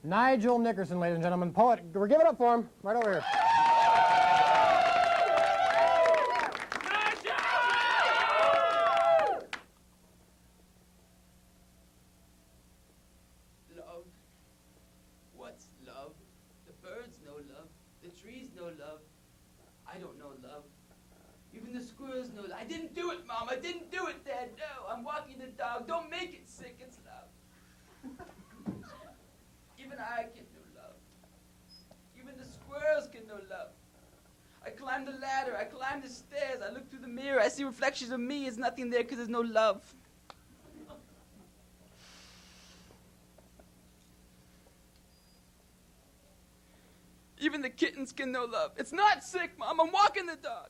Nigel Nickerson, ladies and gentlemen, poet. We're giving it up for him. Right over here. Love. What's love? The birds know love. The trees know love. I don't know love. Even the squirrels know love. I didn't do it, Mom. I didn't do it, Dad. No, I'm walking the dog. Don't make it sick. It's love. Even I can know love. Even the squirrels can know love. I climb the ladder. I climb the stairs. I look through the mirror. I see reflections of me. There's nothing there because there's no love. Even the kittens can know love. It's not sick, Mom. I'm walking the dog.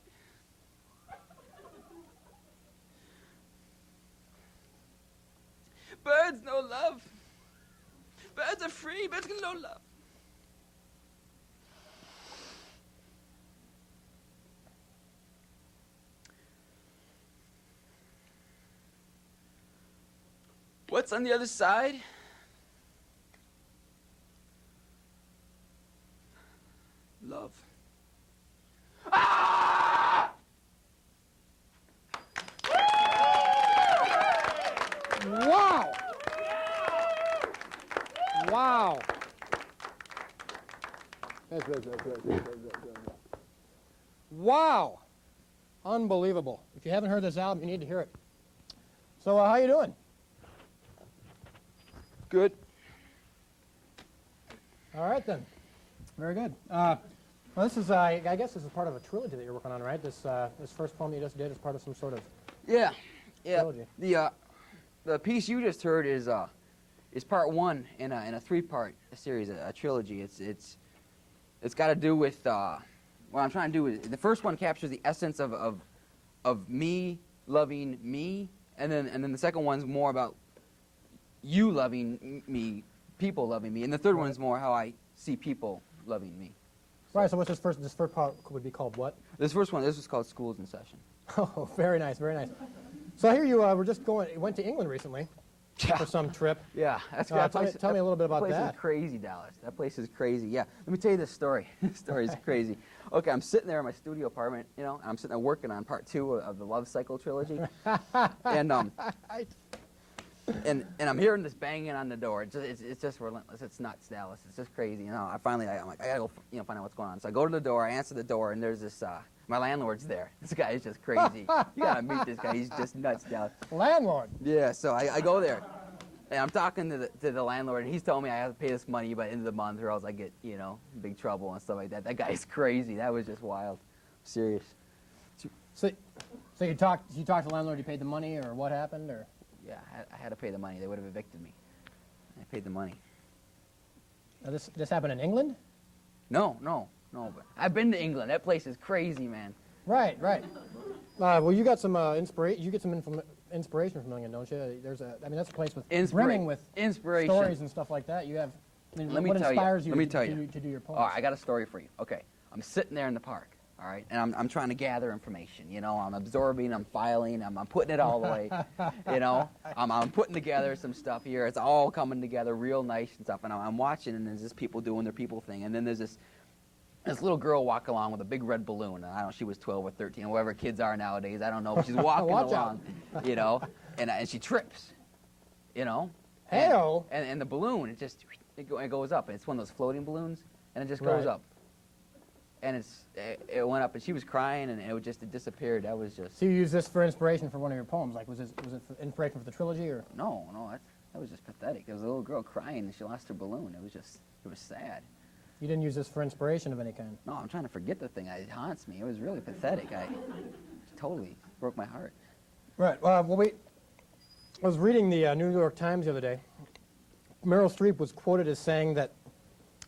Birds know love. Birds are free. Birds can know love. What's on the other side? Love. Ah! Wow! Wow! Wow! Unbelievable. If you haven't heard this album, you need to hear it. So, how you doing? Good. All right, then. Very good. Well, this is, I guess this is part of a trilogy that you're working on, right? This first poem you just did is part of some sort of trilogy. The piece you just heard is part one in a three-part series, a trilogy. It's got to do with what I'm trying to do is the first one captures the essence of me loving me, and then the second one's more about you loving me, people loving me, and the third one's more how I see people loving me. Right. So what's this first part would be called what? This is called Schools in Session. Oh, very nice, very nice. So I hear you went to England recently for some trip. Yeah, that's good. Tell me a little bit about that. That place is crazy, Dallas. That place is crazy. Yeah, let me tell you this story. This story is crazy. Okay, I'm sitting there in my studio apartment, and I'm sitting there working on part 2 of the Love Cycle trilogy, and I'm hearing this banging on the door. It's just relentless. It's nuts, Dallas. It's just crazy. I'm like, I gotta go, find out what's going on. So I go to the door. I answer the door, and there's this. My landlord's there. This guy is just crazy. You gotta meet this guy. He's just nuts, Dallas. Landlord. Yeah. So I go there, and I'm talking to the landlord, and he's telling me I have to pay this money by the end of the month, or else I get in big trouble and stuff like that. That guy's crazy. That was just wild. I'm serious. So you talked to the landlord. You paid the money, or what happened, or? Yeah, I had to pay the money. They would have evicted me. I paid the money. Now this happened in England? No. But I've been to England. That place is crazy, man. Right. Well, you got some inspiration. You get some inspiration from England, don't you? That's a place with brimming with inspiration, stories and stuff like that. You have. What inspires you to do your poems? All right, I got a story for you. Okay, I'm sitting there in the park. All right, and I'm trying to gather information. I'm absorbing, I'm filing, I'm putting it all away. I'm putting together some stuff here. It's all coming together real nice and stuff. And I'm watching, and there's this people doing their people thing, and then there's this little girl walk along with a big red balloon. I don't know, she was 12 or 13, whatever kids are nowadays. I don't know, but she's walking along, and she trips, Hey-o. And the balloon, it goes up. It's one of those floating balloons, and it just goes up. And it went up, and she was crying, and it disappeared. That was just. So you used this for inspiration for one of your poems? Like, was it for inspiration for the trilogy, or? No, that was just pathetic. There was a little girl crying, and she lost her balloon. It was sad. You didn't use this for inspiration of any kind? No, I'm trying to forget the thing. It haunts me. It was really pathetic. It totally broke my heart. Right. I was reading the New York Times the other day. Meryl Streep was quoted as saying that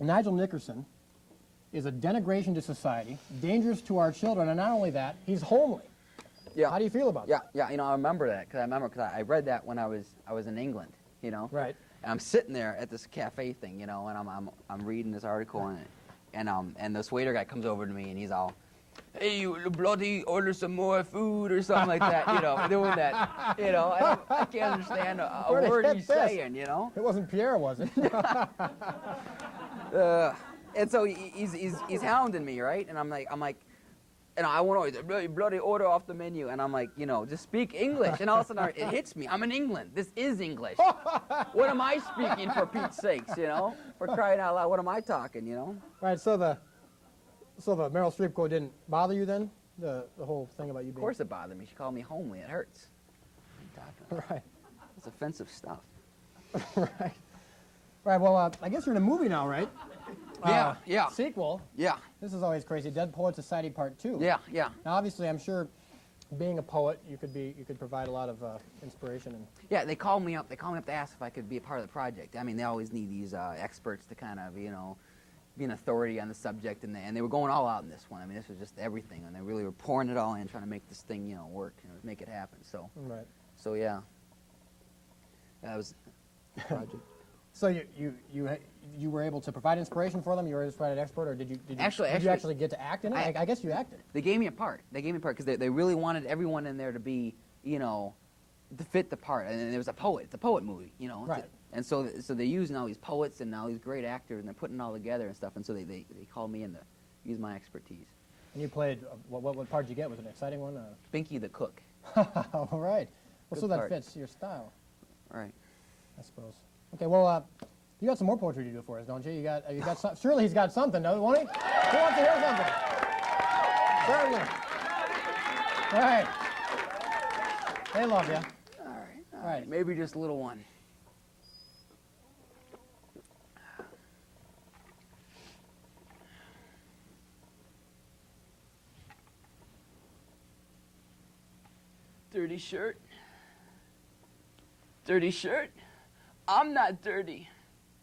Nigel Nickerson is a denigration to society, dangerous to our children, and not only that, he's homely. Yeah. How do you feel about that? Yeah. I remember that because I read that when I was in England. Right. And I'm sitting there at this cafe thing, and I'm reading this article, and this waiter guy comes over to me, and he's all, hey, you bloody order some more food or something like that, you know, doing that. You know, I can't understand a Where'd he word get he's this? saying, you know. It wasn't Pierre, was it? And so he's hounding me, right? And I'm like, and I want to bloody order off the menu, and I'm like, you know, just speak English. And all of a sudden it hits me. I'm in England. This is English. What am I speaking, for Pete's sakes, you know? For crying out loud, what am I talking, you know? Right. So the Meryl Streep quote didn't bother you then? The whole thing about you being. Of course it bothered me. She called me homely. It hurts. Right. It's offensive stuff. Right. Right. Well, I guess you're in a movie now, right? Yeah. Sequel. Yeah. This is always crazy. Dead Poet Society Part 2. Yeah. Now, obviously, I'm sure, being a poet, you could provide a lot of inspiration and. Yeah, they called me up to ask if I could be a part of the project. I mean, they always need these experts to kind of, you know, be an authority on the subject, and they were going all out in this one. I mean, this was just everything, and they really were pouring it all in, trying to make this thing, you know, work, you know, make it happen. So, Right. so yeah, that was the project. So you were able to provide inspiration for them. You were a provided expert, or did you actually get to act in it? I guess you acted. They gave me a part. They gave me a part because they really wanted everyone in there to be, you know, to fit the part. And there was a poet. It's a poet movie, you know. Right. And so they're using all these poets and all these great actors, and they're putting it all together and stuff. And so they called me in to use my expertise. And you played. What part did you get? Was it an exciting one? Binky the cook. All right. Well, Good so that part. fits your style, Right. I suppose. Okay. Well, you got some more poetry to do for us, don't you? You got some, surely he's got something, won't he? Who wants to hear something? Certainly. All right. They love you. All right. Maybe just a little one. Dirty shirt. Dirty shirt. I'm not dirty.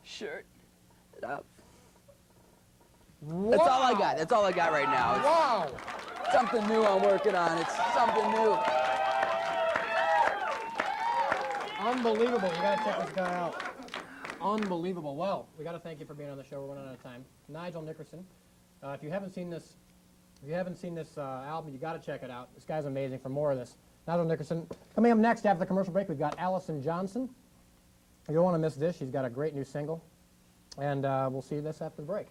Shirt it up. Wow. That's all I got. That's all I got right now. It's Wow. something new I'm working on. It's something new. Unbelievable. You got to check this guy out. Unbelievable. Well, we got to thank you for being on the show. We're running out of time. Nigel Nickerson. If you haven't seen this, album, you got to check it out. This guy's amazing. For more of this, Nigel Nickerson. Coming up next after the commercial break, we've got Allison Johnson. You don't want to miss this. She's got a great new single, and we'll see this after the break.